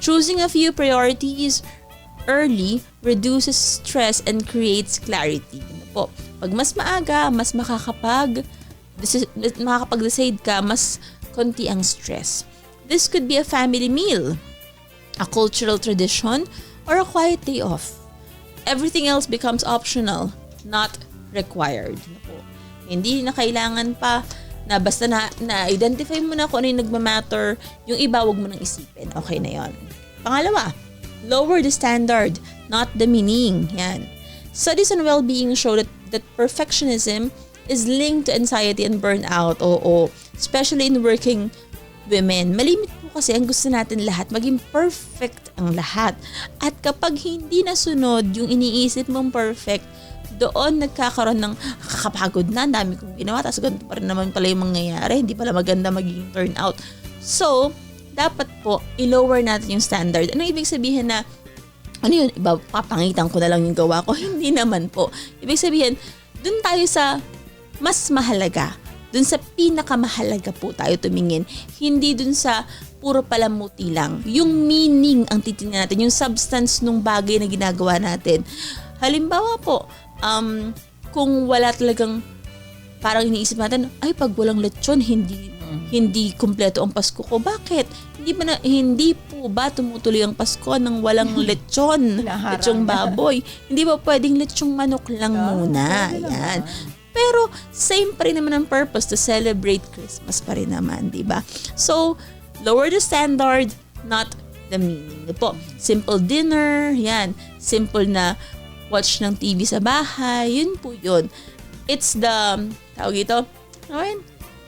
Choosing a few priorities early reduces stress and creates clarity. Po. Pag mas maaga, mas makakapag-decide ka, mas konti ang stress. This could be a family meal, a cultural tradition, or a quiet day off. Everything else becomes optional, not required. Hindi na kailangan pa Na basta na-identify mo na kung ano yung nagmamatter, yung iba wag mo nang isipin. Okay na yon. Pangalawa, lower the standard, not the meaning. Yan. Studies on well-being show that perfectionism is linked to anxiety and burnout. Oo. Especially in working women. Malimit po kasi ang gusto natin lahat, maging perfect ang lahat. At kapag hindi nasunod yung iniisip mong perfect, doon nagkakaroon ng kakapagod na, dami kong ginawa, tapos ganito pa rin naman pala yung mangyayari, hindi pala maganda magiging turnout. So, dapat po, i-lower natin yung standard. Ano ibig sabihin na, ano yun, iba, papangitan ko na lang yung gawa ko? Hindi naman po. Ibig sabihin, dun tayo sa mas mahalaga. Dun sa pinakamahalaga po tayo tumingin. Hindi dun sa puro palamuti lang. Yung meaning ang titingnan natin, yung substance nung bagay na ginagawa natin. Halimbawa po, kung wala talagang parang iniisip natin, ay pag walang lechon, hindi kumpleto ang Pasko ko. Bakit? Hindi po ba tumutuloy ang Pasko nang walang lechon, lechong baboy? Hindi ba pwedeng lechong manok lang muna? Yan. Pero same pa rin naman ang purpose to celebrate Christmas pa rin naman, di ba? So, lower the standard, not the meaning. Po. Simple dinner, yan. Simple na watch ng TV sa bahay, yun po yun. It's the, tawag ito,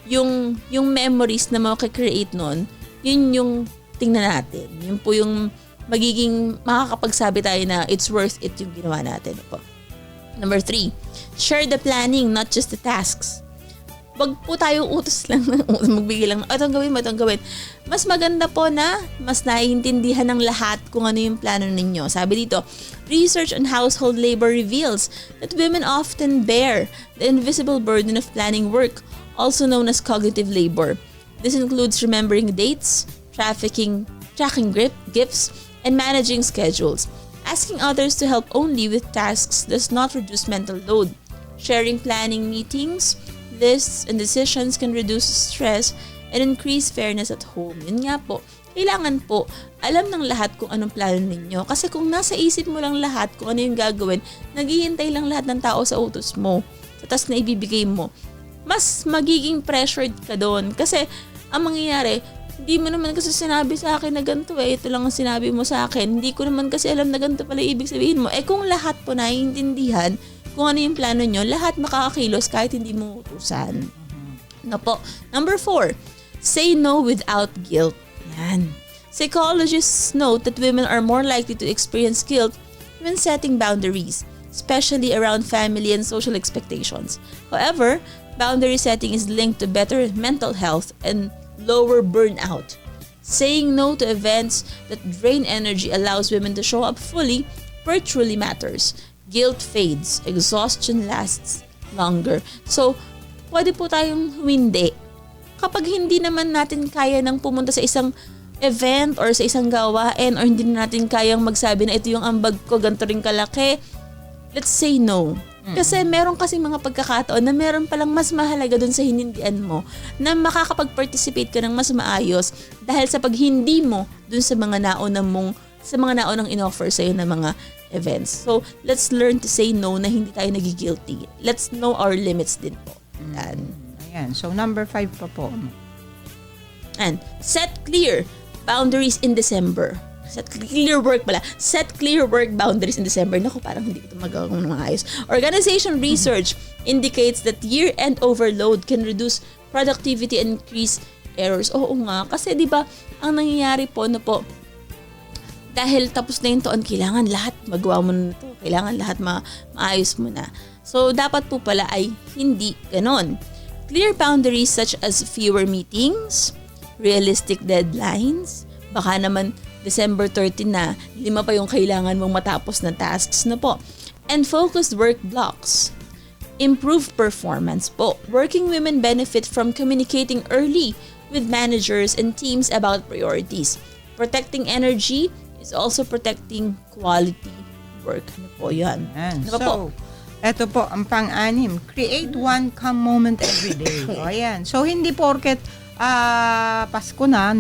yung memories na makakreate nun, yun yung tingnan natin. Yun po yung magiging makakapagsabi tayo na it's worth it yung ginawa natin. Po. Number 3, share the planning, not just the tasks. Wag po tayo utos lang, magbigay lang, itong gawin. Mas maganda po na mas naiintindihan ng lahat kung ano yung plano ninyo. Sabi dito, research on household labor reveals that women often bear the invisible burden of planning work, also known as cognitive labor. This includes remembering dates, tracking gifts, and managing schedules. Asking others to help only with tasks does not reduce mental load. Sharing planning meetings, lists, and decisions can reduce stress and increase fairness at home. Yun nga po, kailangan po alam ng lahat kung anong plano ninyo. Kasi kung nasa isip mo lang lahat kung ano yung gagawin, naghihintay lang lahat ng tao sa utos mo, sa task na ibibigay mo, mas magiging pressured ka doon. Kasi ang mangyayari, hindi mo naman kasi sinabi sa akin na ganito ito lang ang sinabi mo sa akin. Hindi ko naman kasi alam na ganito pala ibig sabihin mo. Kung lahat po naiintindihan kung ano yung plano nyo, lahat makakakilos kahit hindi mo utusan. No po. Number 4, say no without guilt. Yan. Psychologists note that women are more likely to experience guilt when setting boundaries, especially around family and social expectations. However, boundary setting is linked to better mental health and lower burnout. Saying no to events that drain energy allows women to show up fully where it truly matters. Guilt fades, exhaustion lasts longer. So, pwede po tayong humindi. Kapag hindi naman natin kaya nang pumunta sa isang event or sa isang gawain or hindi natin kayang magsabi na ito yung ambag ko, ganito rin kalaki, let's say no. Kasi meron kasing mga pagkakataon na meron palang mas mahalaga dun sa hinindian mo na makakapag-participate ka ng mas maayos dahil sa paghindi mo dun sa mga naunang in-offer sa'yo na mga events. So, let's learn to say no na hindi tayo nagigilty. Let's know our limits din po. Ayan. So, number 5 pa po. And set clear boundaries in December. Set clear work boundaries in December. Naku, parang hindi ko ito magawa ng mga ayos. Organization research indicates that year-end overload can reduce productivity and increase errors. Oo nga. Kasi di ba ang nangyayari po, dahil tapos na yung taon, kailangan lahat magawa mo na ito. Kailangan lahat maayos mo na. So, dapat po pala ay hindi ganon. Clear boundaries such as fewer meetings, realistic deadlines, baka naman December 13 na, 5 pa yung kailangan mong matapos na tasks na po. And focused work blocks. Improved performance po. Working women benefit from communicating early with managers and teams about priorities. Protecting energy is also protecting quality work. Ano po yan? So, eto po, ang pang-anim, create one calm moment every day. O, ayan. So, hindi porket Pasko na,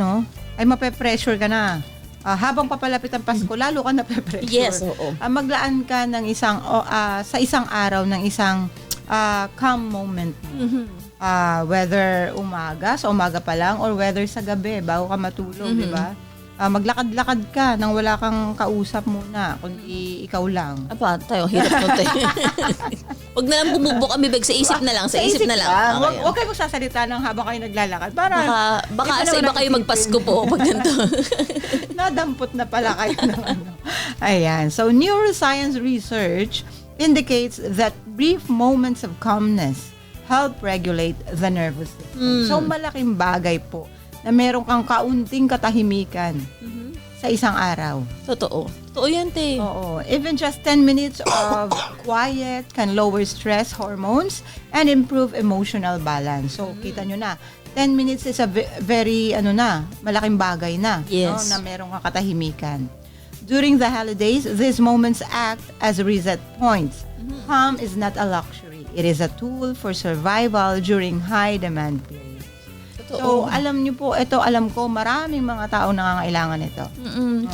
ay mape-pressure ka na. Habang papalapit ang Pasko, lalo ka nape-pressure. Yes, oo. Maglaan ka ng sa isang araw ng isang calm moment. whether sa umaga pa lang, or whether sa gabi, bago ka matulog, di ba? Maglakad-lakad ka nang wala kang kausap muna, kundi ikaw lang. Apa, tayo, hirap nun tayo. Huwag na lang bumubok ang bibig, sa isip na lang, sa isip na lang. Okay. Huwag kayo magsasalita ng habang kayo naglalakad. Baka sa iba kayo magpasko po pag ganito. Nadampot na pala kayo ng ano. Ayan. So, neuroscience research indicates that brief moments of calmness help regulate the nervous system. So, malaking bagay po na meron kang kaunting katahimikan sa isang araw. Totoo. Totoo yan, te. Oo. Even just 10 minutes of quiet can lower stress hormones and improve emotional balance. So, kita nyo na, 10 minutes is a very, malaking bagay na. Yes. Na meron kang katahimikan. During the holidays, these moments act as reset points. Calm is not a luxury. It is a tool for survival during high-demand periods. So, alam niyo po, alam ko, maraming mga tao nangangailangan ito.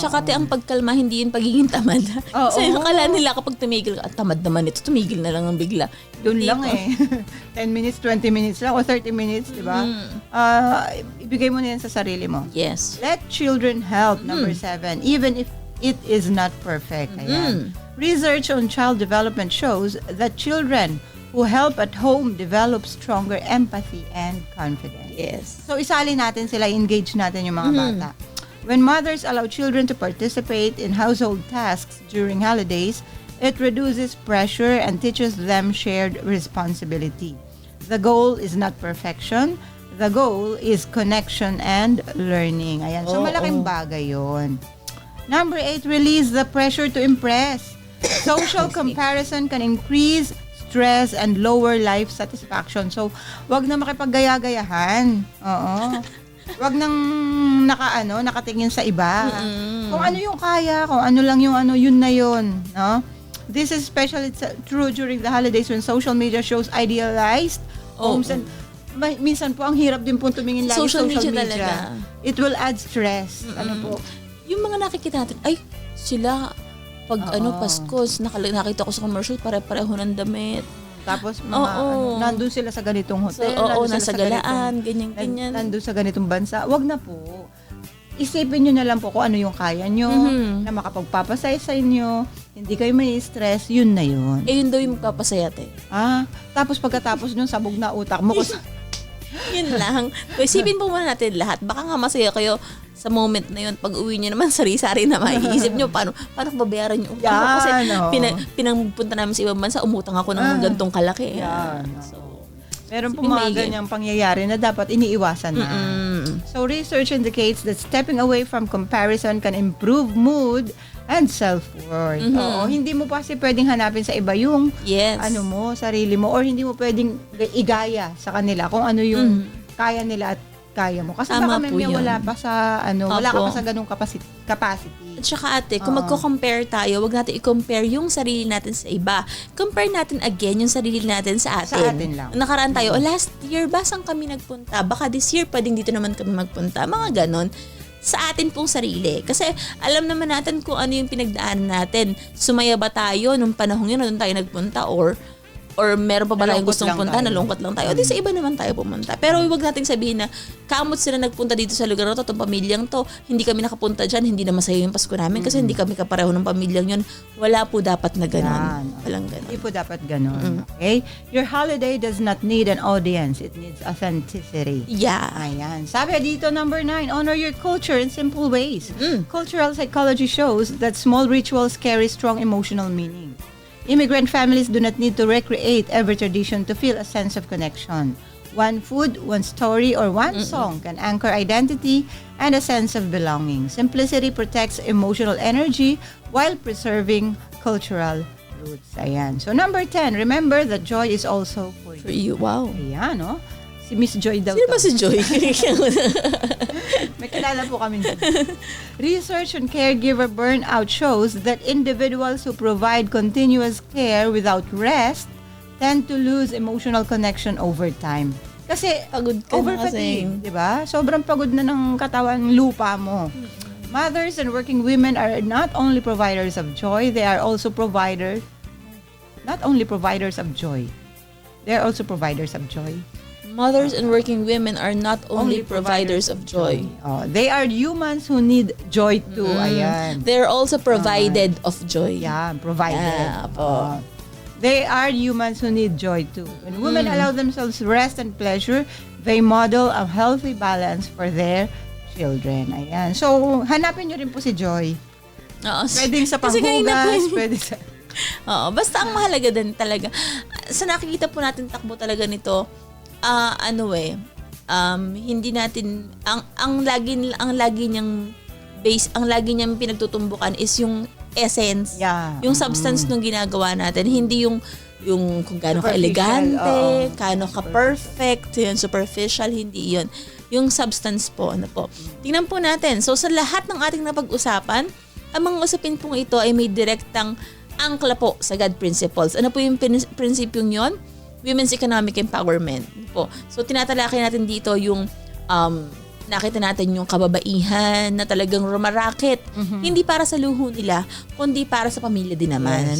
Tsaka ang pagkalma, hindi yun pagiging tamad. Kasi akala nila kapag tumigil ka, tamad naman ito, tumigil na lang ang bigla. Doon lang 10 minutes, 20 minutes lang, o 30 minutes, di ba? Ibigay mo na yan sa sarili mo. Yes. Let children help, number 7, even if it is not perfect. Ayan. Research on child development shows that children who help at home develop stronger empathy and confidence. Yes. So, isali natin sila, engage natin yung mga bata. When mothers allow children to participate in household tasks during holidays, it reduces pressure and teaches them shared responsibility. The goal is not perfection. The goal is connection and learning. Ayan. So, malaking bagay yun. Number 8, release the pressure to impress. Social comparison can increase stress and lower life satisfaction. So, wag na makipaggaya-gayahan. Oo. Wag nang nakatingin sa iba. Kung ano yung kaya, kung ano lang yung yun na yun, no? This is especially true during the holidays when social media shows idealized homes and minsan po ang hirap din po tumingin lagi social media. Talaga. It will add stress. Ano po? Yung mga nakikita natin, ay sila pag Pasko, nakita ko sa commercial, pare-pareho ng damit. Tapos nandun sila sa ganitong hotel, nasa galaan, ganyan. Nandun sa ganitong bansa. Wag na po. Isipin nyo na lang po kung ano yung kaya nyo, na makapagpapasaya sa inyo, hindi kayo may stress, yun na yun. Yun daw yung magpapasaya, te. Tapos pagkatapos nung sabog na utak mo, yun lang. Isipin po muna natin lahat. Baka nga masaya kayo sa moment na yun. Pag uwi nyo naman, sari-sari na maiisip nyo, paano babayaran yung utang ko? Kasi pinangpunta namin sa ibang bansa, umutang ako ng gantong kalaki. So, meron po mga ganyang pangyayari na dapat iniiwasan na. So, research indicates that stepping away from comparison can improve mood and self-worth. Hindi mo pa kasi pwedeng hanapin sa iba yung sarili mo, or hindi mo pwedeng igaya sa kanila kung ano yung kaya nila at kaya mo. Kasi baka may wala pa sa wala ka pa sa ganung capacity. At saka kung magko-compare tayo, wag natin i-compare yung sarili natin sa iba. Compare natin again yung sarili natin sa atin. Sa atin lang. Nakaraan tayo, last year, saan kami nagpunta? Baka this year, pwedeng dito naman kami magpunta. Mga ganon. Sa atin pong sarili. Kasi alam naman natin kung ano yung pinagdaanan natin. Sumaya ba tayo nung panahon yun, doon tayo nagpunta, or meron pa ba tayong gustong punta, nalungkot lang tayo. O di sa iba naman tayo pumunta. Pero huwag nating sabihin na kamot sila nagpunta dito sa lugar na to, itong pamilyang to, hindi kami nakapunta dyan, hindi na masaya yung Pasko namin kasi hindi kami kapareho ng pamilyang yun. Wala po dapat na gano'n. Walang gano'n. Hindi po dapat gano'n. Okay? Your holiday does not need an audience. It needs authenticity. Yeah. Ayan. Sabi dito, number 9, honor your culture in simple ways. Cultural psychology shows that small rituals carry strong emotional meaning. Immigrant families do not need to recreate every tradition to feel a sense of connection. One food, one story, or one song can anchor identity and a sense of belonging. Simplicity protects emotional energy while preserving cultural roots. Ayan. So number 10, remember that joy is also for you. Wow. Ayan, no? Si Miss Joy daw. Sino ba si Joy? May kilala po kami. Research on caregiver burnout shows that individuals who provide continuous care without rest tend to lose emotional connection over time. Kasi pagod ka over fatigue, di ba? Sobrang pagod na ng katawan, lupa mo. Mothers and working women are not only providers of joy, they are also providers of joy. They are also providers of joy. mothers and working women are not only providers of joy. They are humans who need joy too. Ayan. They're also provided of joy. Yeah, provided. Yeah, po. They are humans who need joy too. When women allow themselves rest and pleasure, they model a healthy balance for their children. Ayan. So, hanapin nyo rin po si Joy. Oo. Pwedeng sa Kasi kanina panghugas, po- pwede sa... Oo, basta ang mahalaga din talaga. Sa nakikita po natin takbo talaga nito, hindi natin ang lagi niyang base, ang lagi niyang pinagtutumbukan is yung essence, yung substance ng ginagawa natin, hindi yung kung gaano ka elegante, gaano ka perfect, yun, superficial, hindi yun. Yung substance po, Tingnan po natin. So, sa lahat ng ating napag-usapan, ang mga usapin pong ito ay may direktang angkla po sa God principles. Ano po yung prinsipyong yon? Women's economic empowerment po. So, tinatalakay natin dito yung nakita natin yung kababaihan na talagang rumarakit. Hindi para sa luho nila, kundi para sa pamilya din naman.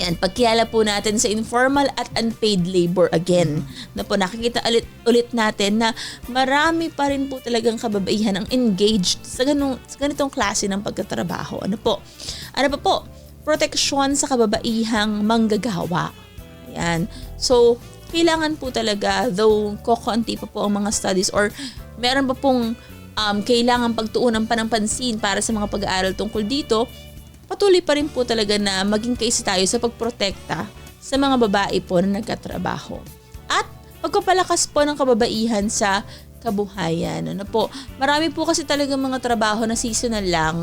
Yan, pagkilala po natin sa informal at unpaid labor again. Nakikita ulit natin na marami pa rin po talagang kababaihan ang engaged sa ganitong klase ng pagtatrabaho. Ano pa po? Proteksyon sa kababaihang manggagawa. Yan. So, kailangan po talaga, though kokonti pa po ang mga studies or meron pa pong kailangan pagtuunan pa ng pansin para sa mga pag-aaral tungkol dito, patuloy pa rin po talaga na maging kaisa tayo sa pagprotekta sa mga babae po na nagkatrabaho. At pagpapalakas po ng kababaihan sa kabuhayan. Marami po kasi talaga mga trabaho na seasonal lang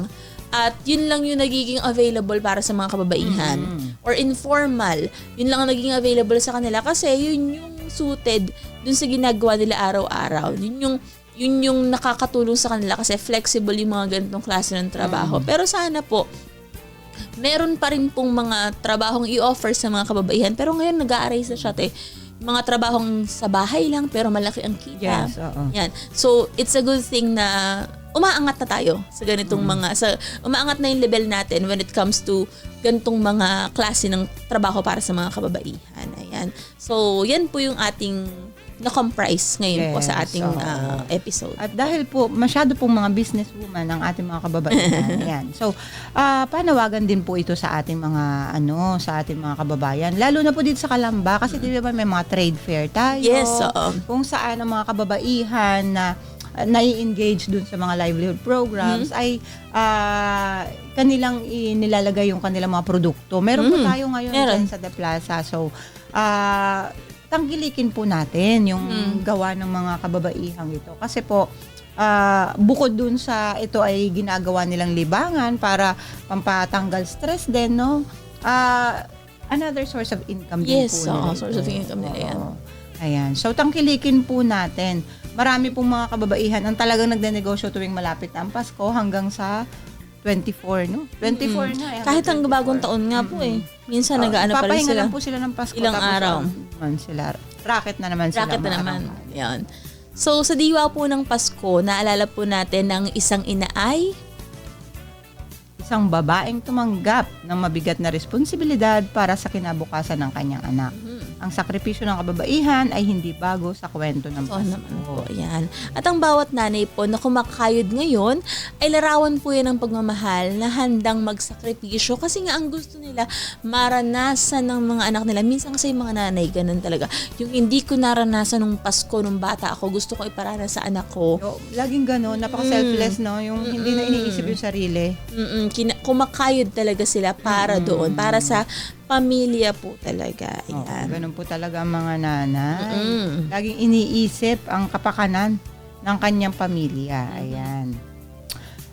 at yun lang yung nagiging available para sa mga kababaihan. Or informal, yun lang ang naging available sa kanila kasi yun yung suited dun sa ginagawa nila araw-araw. Yun yung nakakatulong sa kanila kasi flexible yung mga ganitong klase ng trabaho. Pero sana po, meron pa rin pong mga trabahong i-offer sa mga kababaihan. Pero ngayon nag-a-arise na siya, mga trabahong sa bahay lang pero malaki ang kita. Yes, Yan. So, it's a good thing na umaangat na tayo sa ganitong umaangat na yung level natin when it comes to ganitong mga klase ng trabaho para sa mga kababaihan. Ayan. So, yan po yung ating na-comprise ngayon po sa ating episode. At dahil po masyado pong mga businesswoman ang ating mga kababaihan. Ayan. So, panawagan din po ito sa ating mga sa ating mga kababayan. Lalo na po dito sa Calamba kasi di ba may mga trade fair tayo. Yes, Kung saan ang mga kababaihan na nai-engage dun sa mga livelihood programs ay kanilang inilalagay yung kanilang mga produkto. Meron po tayo ngayon dyan sa The Plaza. So, tangkilikin po natin yung gawa ng mga kababaihang ito. Kasi po, bukod dun sa ito ay ginagawa nilang libangan para pampatanggal stress din, no? Another source of income din po nila. Yes, source of income nila yan. Ayan. So, tangkilikin po natin. Marami pong mga kababaihan ang talagang nagdenegosyo tuwing malapit na ang Pasko hanggang sa 24, no? 24 na. Kahit ang bagong taon nga po Minsan nag-aano pa rin papahinga sila. lang po sila ng Pasko. Ilang tapos araw. Racket na naman sila. Racket na naman. Yan. So, sa diwa po ng Pasko, naalala po natin ng isang ina ay isang babaeng tumanggap ng mabigat na responsibilidad para sa kinabukasan ng kanyang anak. Ang sakripisyo ng kababaihan ay hindi bago sa kwento ng Pasko. naman po, yan. At ang bawat nanay po na kumakayod ngayon ay larawan po yan ng pagmamahal na handang magsakripisyo kasi nga ang gusto nila maranasan ng mga anak nila. Minsan kasi yung mga nanay, ganun talaga. Yung hindi ko naranasan nung Pasko, nung bata ako, gusto ko iparanas sa anak ko. Laging ganun, napaka-selfless, no? Yung hindi na iniisip yung sarili. Kumakayod talaga sila para doon, para sa pamilya po talaga. Ayan. Ganun po talaga ang mga nanay. Laging iniisip ang kapakanan ng kanyang pamilya. Ayan.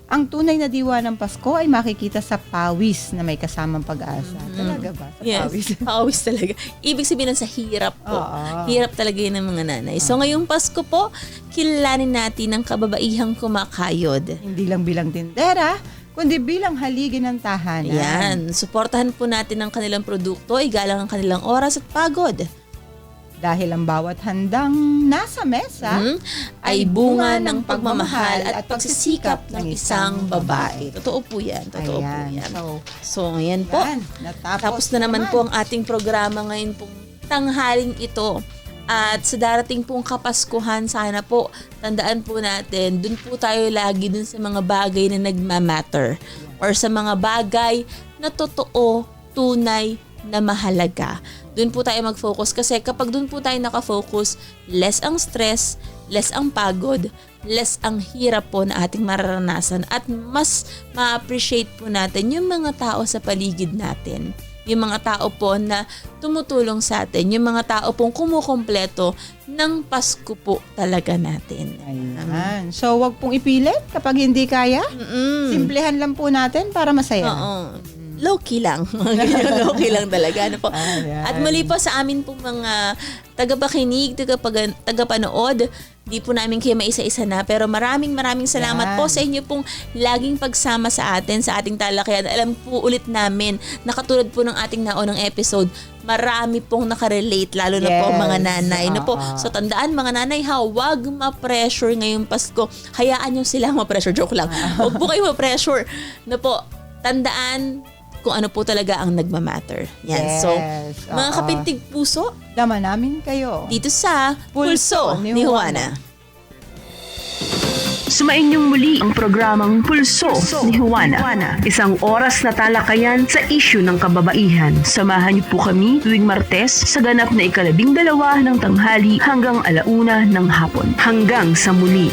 Ang tunay na diwa ng Pasko ay makikita sa pawis na may kasamang pag-asa. Talaga ba? Sa pawis? Pawis talaga. Ibig sabihin sa hirap po. Hirap talaga yun ng mga nanay. So ngayong Pasko po, kilalanin natin ang kababaihang kumakayod. Hindi lang bilang tindera, kundi bilang haligi ng tahanan. Yan. Suportahan po natin ang kanilang produkto, igalang ang kanilang oras at pagod. Dahil ang bawat handang nasa mesa ay bunga ng pagmamahal at pagsisikap ng isang babae. Totoo po yan. Totoo po yan. So, ayan po. Tapos na naman po ang ating programa ngayon pong tanghaling ito. At sa darating pong Kapaskuhan, sana po, tandaan po natin, dun po tayo lagi dun sa mga bagay na nagmamatter or sa mga bagay na totoo, tunay, na mahalaga. Dun po tayo mag-focus kasi kapag dun po tayo nakafocus, less ang stress, less ang pagod, less ang hirap po na ating mararanasan at mas ma-appreciate po natin yung mga tao sa paligid natin. Yung mga tao po na tumutulong sa atin, yung mga tao pong kumukompleto ng Pasko po talaga natin. Ayan. So, wag pong ipilit kapag hindi kaya. Simplehan lang po natin para masaya. Oo. Low-key lang. Low-key lang talaga. Ano po? At muli po sa amin pong mga tagapakinig, tagapanood, di po namin kayo maisa-isa na, pero maraming salamat po sa inyo pong laging pagsama sa atin, sa ating talakayan. Alam po ulit namin, nakatulad po ng ating naunang episode, marami pong nakarelate, lalo na po mga nanay. No po? So tandaan mga nanay ha, wag ma-pressure ngayong Pasko. Hayaan nyo silang ma-pressure. Joke lang. Wag po kayo ma-pressure. No po, tandaan kung ano po talaga ang nagmamatter. Yan. So, mga kapintig puso, laman namin kayo. Dito sa Pulso ni Juana. Sumainyong muli ang programang Pulso ni Juana. Isang oras na talakayan sa isyu ng kababaihan. Samahan niyo po kami tuwing Martes sa ganap na 12:00 ng tanghali hanggang 1:00 ng hapon. Hanggang sa muli.